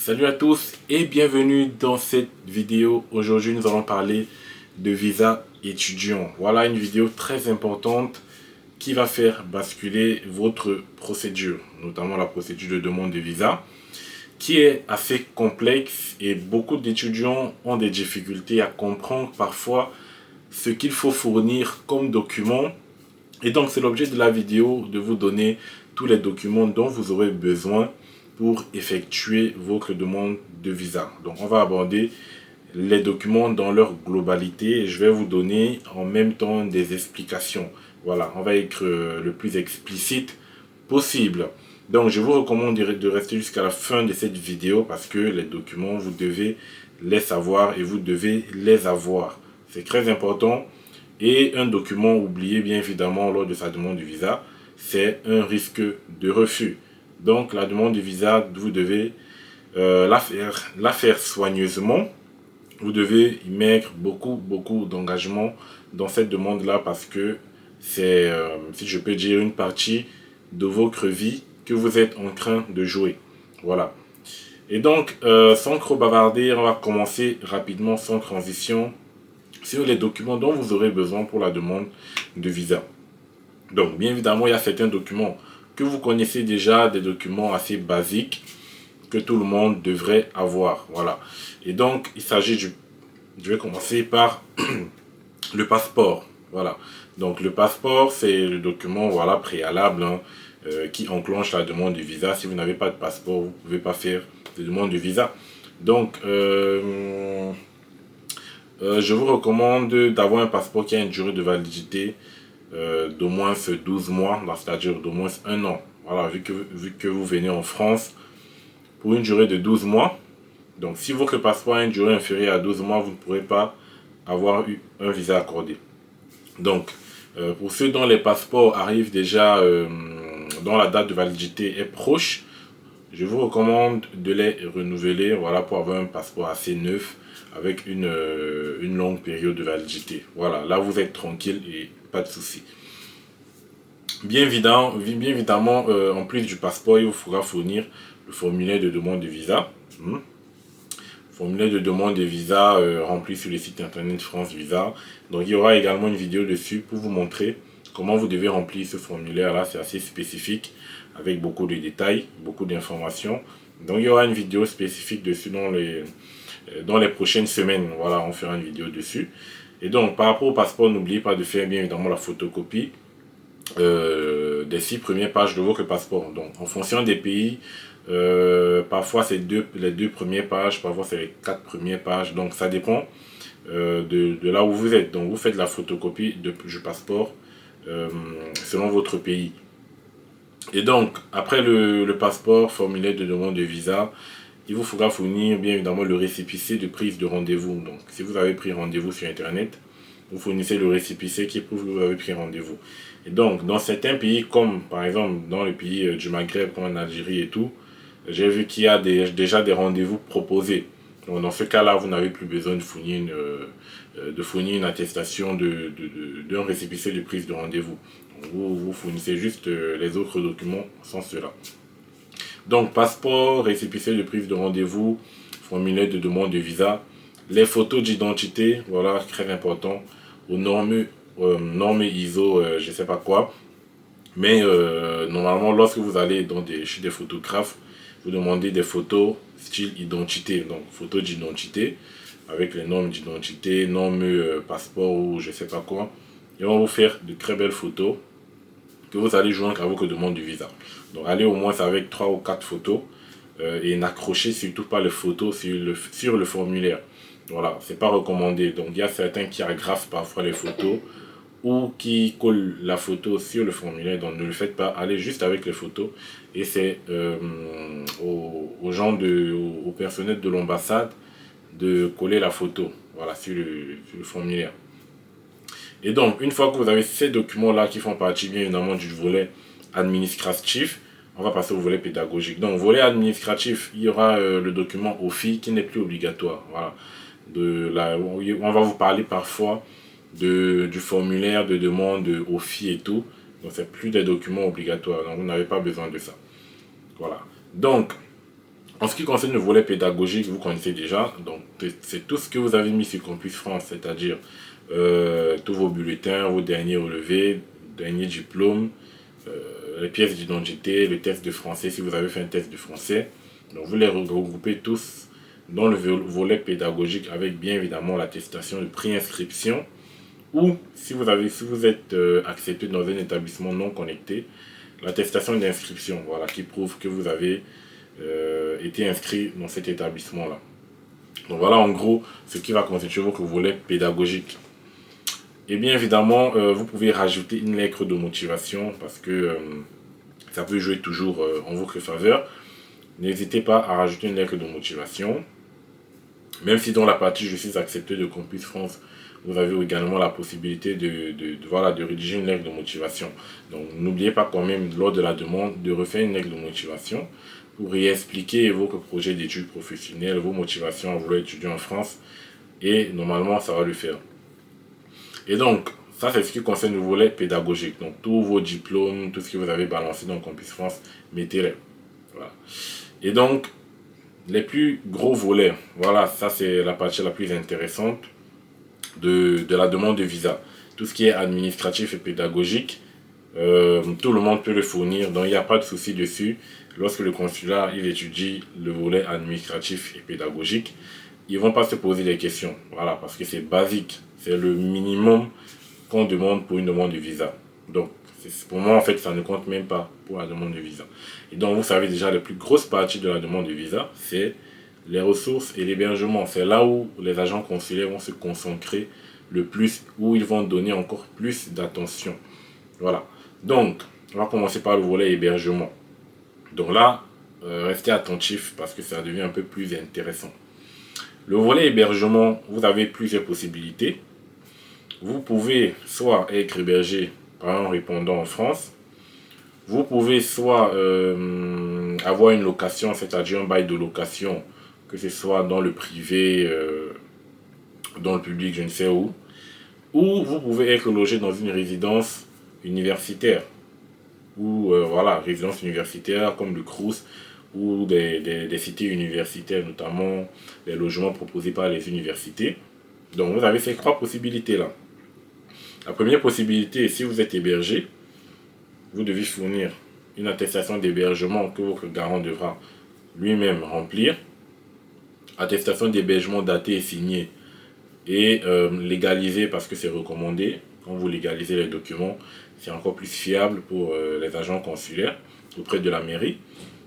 Salut à tous et bienvenue dans cette vidéo. Aujourd'hui, nous allons parler de visa étudiant. Voilà une vidéo très importante qui va faire basculer votre procédure, notamment la procédure de demande de visa, qui est assez complexe et beaucoup d'étudiants ont des difficultés à comprendre parfois ce qu'il faut fournir comme document. Et donc, c'est l'objet de la vidéo de vous donner tous les documents dont vous aurez besoin pour effectuer votre demande de visa. Donc, on va aborder les documents dans leur globalité et je vais vous donner en même temps des explications. Voilà, on va être le plus explicite possible. Donc, je vous recommande de rester jusqu'à la fin de cette vidéo parce que les documents, vous devez les savoir et vous devez les avoir. C'est très important. Et un document oublié, bien évidemment, lors de sa demande de visa, c'est un risque de refus. Donc, la demande de visa, vous devez la faire soigneusement. Vous devez y mettre beaucoup d'engagement dans cette demande-là parce que c'est, si je peux dire, une partie de votre vie que vous êtes en train de jouer. Voilà. Et donc, sans trop bavarder, on va commencer rapidement, sans transition, sur les documents dont vous aurez besoin pour la demande de visa. Donc, bien évidemment, il y a certains documents que vous connaissez déjà, des documents assez basiques que tout le monde devrait avoir. Voilà. Et donc, il s'agit du... Je vais commencer par le passeport. Voilà. Donc, le passeport, c'est le document voilà, préalable qui enclenche la demande de visa. Si vous n'avez pas de passeport, vous ne pouvez pas faire de demande de visa. Donc, je vous recommande d'avoir un passeport qui a une durée de validité d'au moins 12 mois, c'est-à-dire d'au moins un an. Voilà, vu que vous venez en France pour une durée de 12 mois. Donc, si votre passeport a une durée inférieure à 12 mois, vous ne pourrez pas avoir eu un visa accordé. Donc, pour ceux dont les passeports arrivent déjà, dont la date de validité est proche, je vous recommande de les renouveler voilà, pour avoir un passeport assez neuf avec une longue période de validité. Voilà, là vous êtes tranquille et pas de souci. Bien évidemment, en plus du passeport, il vous faudra fournir le formulaire de demande de visa. Formulaire de demande de visa rempli sur le site internet France Visa. Donc il y aura également une vidéo dessus pour vous montrer comment vous devez remplir ce formulaire là. C'est assez spécifique avec beaucoup de détails, beaucoup d'informations. Donc il y aura une vidéo spécifique dessus dans les prochaines semaines. Voilà, on fera une vidéo dessus. Et donc par rapport au passeport, n'oubliez pas de faire bien évidemment la photocopie des 6 premières pages de votre passeport. Donc en fonction des pays, parfois c'est les 2 premières pages, parfois c'est les 4 premières pages. Donc ça dépend de là où vous êtes. Donc vous faites la photocopie du passeport selon votre pays. Et donc après le passeport, formulaire de demande de visa, il vous faudra fournir bien évidemment le récépissé de prise de rendez-vous. Donc si vous avez pris rendez-vous sur internet, vous fournissez le récépissé qui prouve que vous avez pris rendez-vous. Et donc dans certains pays comme par exemple dans les pays du Maghreb comme en Algérie et tout, j'ai vu qu'il y a déjà des rendez-vous proposés. Donc dans ce cas-là, vous n'avez plus besoin de fournir une attestation d'un récépissé de prise de rendez-vous. Vous fournissez juste les autres documents sans cela. Donc passeport, récépissé de prise de rendez-vous, formulaire de demande de visa, les photos d'identité, voilà, très important, aux normes ISO, je ne sais pas quoi. Mais normalement, lorsque vous allez chez des photographes, vous demandez des photos style identité. Donc, photos d'identité avec les normes d'identité, normes passeport ou je ne sais pas quoi. Et on va vous faire de très belles photos que vous allez joindre à votre demande de visa. Donc, allez au moins avec 3 ou 4 photos et n'accrochez surtout pas les photos sur le formulaire. Voilà, c'est pas recommandé. Donc, il y a certains qui agrafent parfois les photos ou qui colle la photo sur le formulaire, donc ne le faites pas, allez juste avec les photos et c'est aux gens au personnel de l'ambassade de coller la photo voilà, sur le formulaire. Et donc une fois que vous avez ces documents là qui font partie bien évidemment du volet administratif, on va passer au volet pédagogique. Donc volet administratif, il y aura le document OFI qui n'est plus obligatoire. Voilà. On va vous parler parfois du formulaire de demande OFI et tout. Donc, c'est plus des documents obligatoires. Donc, vous n'avez pas besoin de ça. Voilà. Donc, En ce qui concerne le volet pédagogique, vous connaissez déjà, donc c'est tout ce que vous avez mis sur Campus France, c'est-à-dire tous vos bulletins, vos derniers relevés, derniers diplômes, les pièces d'identité, le test de français si vous avez fait un test de français. Donc vous les regroupez tous dans le volet pédagogique avec bien évidemment l'attestation de préinscription ou si vous êtes accepté dans un établissement non connecté, l'attestation d'inscription, voilà, qui prouve que vous avez été inscrit dans cet établissement-là. Donc voilà en gros ce qui va constituer votre volet pédagogique. Et bien évidemment, vous pouvez rajouter une lettre de motivation parce que ça peut jouer toujours en votre faveur. N'hésitez pas à rajouter une lettre de motivation. Même si dans la partie je suis accepté de Campus France, vous avez également la possibilité de rédiger une lettre de motivation. Donc n'oubliez pas quand même lors de la demande de refaire une lettre de motivation pour y expliquer vos projets d'études professionnelles, vos motivations à vouloir étudier en France et normalement ça va le faire. Et donc ça c'est ce qui concerne le volet pédagogique. Donc tous vos diplômes, tout ce que vous avez balancé dans Campus France, mettez-les. Voilà. Et donc les plus gros volets, voilà, ça c'est la partie la plus intéressante de la demande de visa. Tout ce qui est administratif et pédagogique, tout le monde peut le fournir, donc il n'y a pas de souci dessus. Lorsque le consulat il étudie le volet administratif et pédagogique, ils ne vont pas se poser des questions, voilà, parce que c'est basique, c'est le minimum qu'on demande pour une demande de visa. Donc pour moi en fait ça ne compte même pas pour la demande de visa. Et donc vous savez déjà la plus grosse partie de la demande de visa, c'est les ressources et l'hébergement. C'est là où les agents consulaires vont se concentrer le plus, où ils vont donner encore plus d'attention. Voilà. Donc, on va commencer par le volet hébergement. Donc là, restez attentifs parce que ça devient un peu plus intéressant. Le volet hébergement, vous avez plusieurs possibilités. Vous pouvez soit être hébergé par un répondant en France. Vous pouvez soit avoir une location, c'est-à-dire un bail de location, que ce soit dans le privé, dans le public, je ne sais où. Ou vous pouvez être logé dans une résidence universitaire. Ou voilà, résidence universitaire comme le Crous ou des cités universitaires, notamment les logements proposés par les universités. Donc vous avez ces trois possibilités-là. La première possibilité, si vous êtes hébergé, vous devez fournir une attestation d'hébergement que votre garant devra lui-même remplir. Attestation d'hébergement datée et signée et légalisée parce que c'est recommandé. Quand vous légalisez les documents, c'est encore plus fiable pour les agents consulaires auprès de la mairie.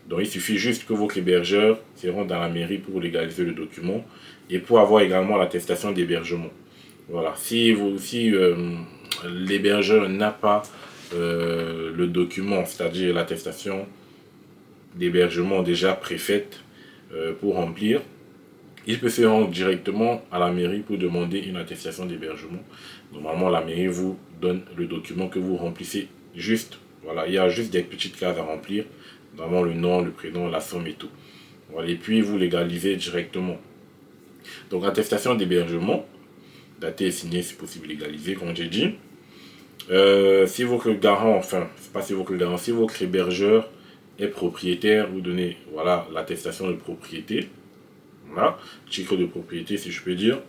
Donc il suffit juste que votre hébergeur se rende dans la mairie pour légaliser le document et pour avoir également l'attestation d'hébergement. Voilà. Si l'hébergeur n'a pas le document, c'est-à-dire l'attestation d'hébergement déjà préfaite pour remplir, il peut se rendre directement à la mairie pour demander une attestation d'hébergement. Normalement, la mairie vous donne le document que vous remplissez juste. Voilà, il y a juste des petites cases à remplir, notamment le nom, le prénom, la somme et tout. Voilà, et puis vous légalisez directement. Donc, attestation d'hébergement, datée et signée, si possible légalisée, comme j'ai dit. Si votre garant, enfin, c'est pas si votre garant, si votre hébergeur est propriétaire, vous donnez voilà, l'attestation de propriété. Voilà, titre de propriété si je peux dire.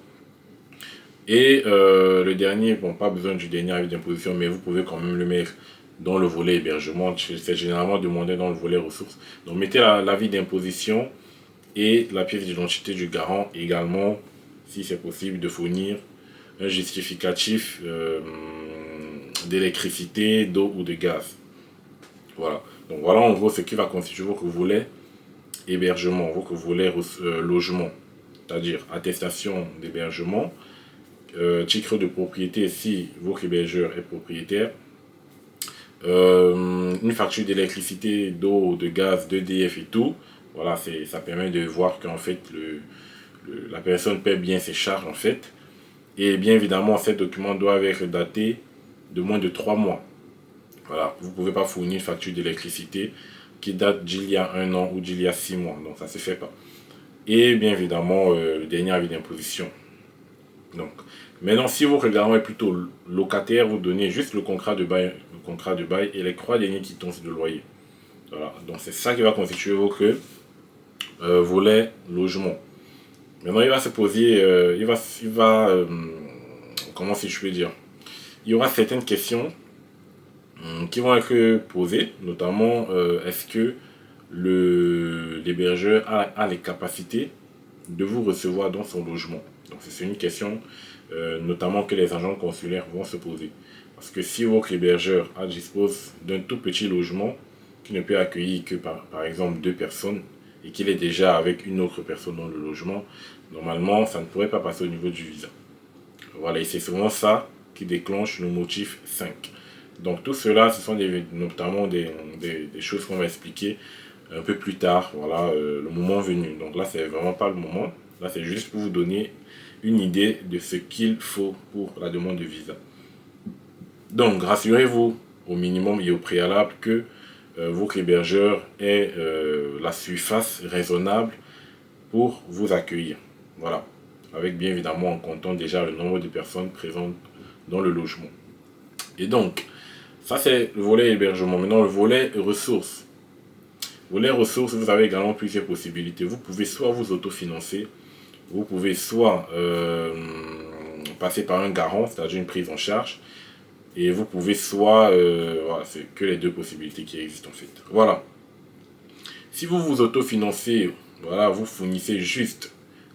Et le dernier, bon, pas besoin du dernier avis d'imposition, mais vous pouvez quand même le mettre dans le volet hébergement. C'est généralement demandé dans le volet ressources. Donc mettez l'avis d'imposition et la pièce d'identité du garant également, si c'est possible, de fournir un justificatif d'électricité, d'eau ou de gaz. Voilà. Donc voilà en gros ce qui va constituer votre volet hébergement, votre volet logement, c'est-à-dire attestation d'hébergement, titre de propriété si votre hébergeur est propriétaire, une facture d'électricité, d'eau, de gaz, d'EDF et tout. Voilà, ça permet de voir qu'en fait la personne paie bien ses charges en fait. Et bien évidemment, ces documents doivent être datés de moins de 3 mois. Voilà, vous ne pouvez pas fournir une facture d'électricité qui date d'il y a 1 an ou d'il y a 6 mois. Donc ça ne se fait pas. Et bien évidemment, le dernier avis d'imposition. Donc, maintenant, si votre garant est plutôt locataire, vous donnez juste le contrat de bail et les 3 derniers quittances de loyer. Voilà, donc c'est ça qui va constituer votre volet logement. Maintenant, il va se poser, comment si je peux dire, il y aura certaines questions qui vont être posées, notamment est-ce que l'hébergeur a les capacités de vous recevoir dans son logement. Donc c'est une question notamment que les agents consulaires vont se poser. Parce que si votre hébergeur dispose d'un tout petit logement qui ne peut accueillir que par exemple 2 personnes et qu'il est déjà avec une autre personne dans le logement, normalement ça ne pourrait pas passer au niveau du visa. Voilà, et c'est souvent ça qui déclenche le motif 5. Donc tout cela, ce sont notamment des choses qu'on va expliquer un peu plus tard, voilà, le moment venu. Donc là, c'est vraiment pas le moment. Là, c'est juste pour vous donner une idée de ce qu'il faut pour la demande de visa. Donc, rassurez-vous au minimum et au préalable que votre hébergeur ait la surface raisonnable pour vous accueillir. Voilà. Avec bien évidemment en comptant déjà le nombre de personnes présentes dans le logement. Et donc, ça c'est le volet hébergement. Maintenant, le volet ressources. Volet ressources, vous avez également plusieurs possibilités. Vous pouvez soit vous autofinancer, vous pouvez soit passer par un garant, c'est-à-dire une prise en charge, et vous pouvez soit, voilà, c'est que les deux possibilités qui existent en fait. Voilà. Si vous vous autofinancez, voilà, vous fournissez juste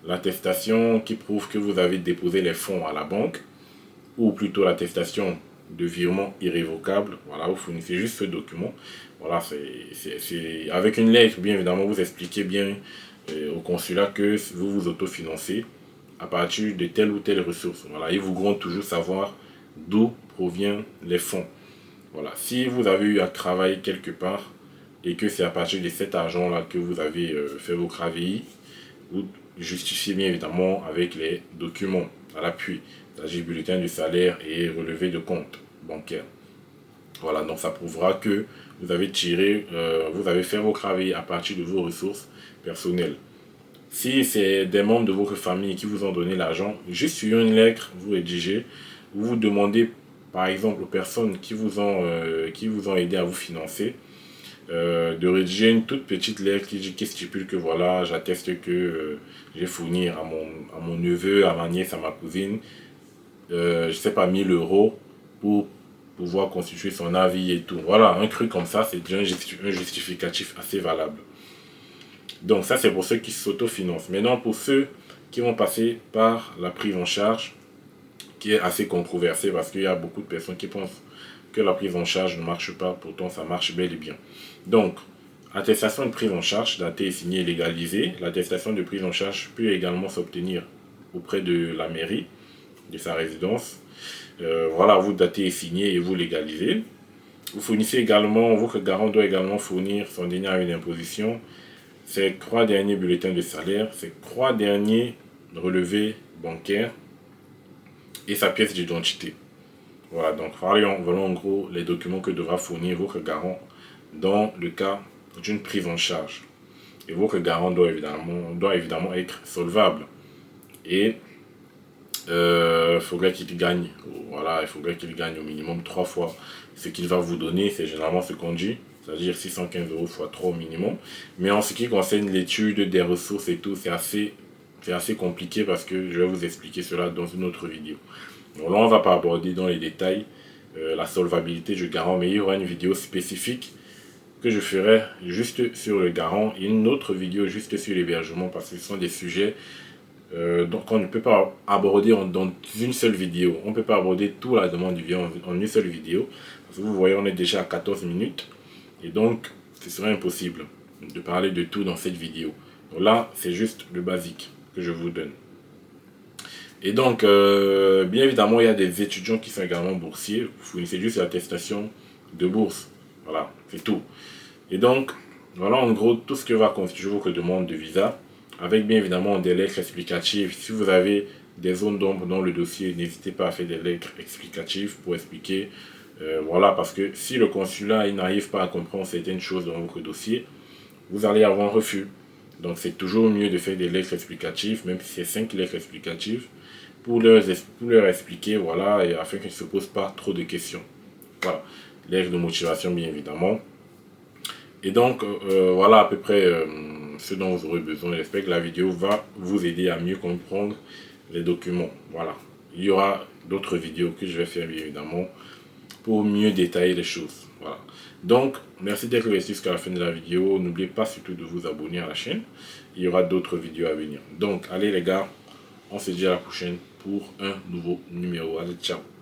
l'attestation qui prouve que vous avez déposé les fonds à la banque, ou plutôt l'attestation de virement irrévocable. Voilà, vous fournissez juste ce document. Voilà, c'est avec une lettre, bien évidemment, vous expliquez bien au consulat que vous vous autofinancez à partir de telle ou telle ressource. Voilà, ils voudront toujours savoir d'où proviennent les fonds. Voilà, si vous avez eu à travailler quelque part et que c'est à partir de cet argent-là que vous avez fait vos AVI, vous justifiez bien évidemment avec les documents à l'appui, c'est-à-dire bulletin de salaire et relevé de compte bancaire. Voilà, donc ça prouvera que vous avez tiré, vous avez fait vos AVI à partir de vos ressources personnelles. Si c'est des membres de votre famille qui vous ont donné l'argent, juste sur une lettre, vous rédigez, vous demandez par exemple aux personnes qui vous ont aidé à vous financer, de rédiger une toute petite lettre qui stipule que voilà, j'atteste que j'ai fourni à mon neveu, à ma nièce, à ma cousine, je sais pas, 1000 euros pour pouvoir constituer son avis et tout. Voilà, un truc comme ça, c'est déjà un justificatif assez valable. Donc ça, c'est pour ceux qui s'autofinancent. Maintenant, pour ceux qui vont passer par la prise en charge, qui est assez controversée parce qu'il y a beaucoup de personnes qui pensent que la prise en charge ne marche pas, pourtant ça marche bel et bien. Donc, attestation de prise en charge, datée, signée et légalisée. L'attestation de prise en charge peut également s'obtenir auprès de la mairie de sa résidence. Voilà, vous datez et signez et vous légalisez. Vous fournissez également, votre garant doit également fournir son dernier avis d'imposition, ses 3 derniers bulletins de salaire, ses 3 derniers relevés bancaires et sa pièce d'identité. Voilà, donc voilà en gros les documents que devra fournir votre garant dans le cas d'une prise en charge. Et votre garant doit évidemment être solvable. Et il faudrait qu'il gagne. Voilà, il faudrait qu'il gagne au minimum 3 fois ce qu'il va vous donner. C'est généralement ce qu'on dit, c'est-à-dire 615 euros x 3 au minimum. Mais en ce qui concerne l'étude des ressources et tout, c'est assez compliqué parce que je vais vous expliquer cela dans une autre vidéo. Donc là, on ne va pas aborder dans les détails la solvabilité du garant, mais il y aura une vidéo spécifique que je ferai juste sur le garant et une autre vidéo juste sur l'hébergement parce que ce sont des sujets donc on ne peut pas aborder dans une seule vidéo. On ne peut pas aborder toute la demande du visa en une seule vidéo. Parce que vous voyez, on est déjà à 14 minutes. Et donc, ce serait impossible de parler de tout dans cette vidéo. Donc là, c'est juste le basique que je vous donne. Et donc, bien évidemment, il y a des étudiants qui sont également boursiers. Vous fournissez juste l'attestation de bourse. Voilà, c'est tout. Et donc, voilà en gros tout ce que va constituer votre demande de visa. Avec bien évidemment des lettres explicatives. Si vous avez des zones d'ombre dans le dossier, n'hésitez pas à faire des lettres explicatives pour expliquer. Voilà, parce que si le consulat n'arrive pas à comprendre certaines choses dans votre dossier, vous allez avoir un refus. Donc c'est toujours mieux de faire des lettres explicatives, même si c'est 5 lettres explicatives, pour leur expliquer, voilà, et afin qu'ils ne se posent pas trop de questions. Voilà, lettres de motivation bien évidemment. Et donc, voilà à peu près ce dont vous aurez besoin. J'espère que la vidéo va vous aider à mieux comprendre les documents. Voilà. Il y aura d'autres vidéos que je vais faire bien évidemment pour mieux détailler les choses. Voilà. Donc, merci d'être resté jusqu'à la fin de la vidéo. N'oubliez pas surtout de vous abonner à la chaîne. Il y aura d'autres vidéos à venir. Donc, allez les gars, on se dit à la prochaine pour un nouveau numéro. Allez, ciao.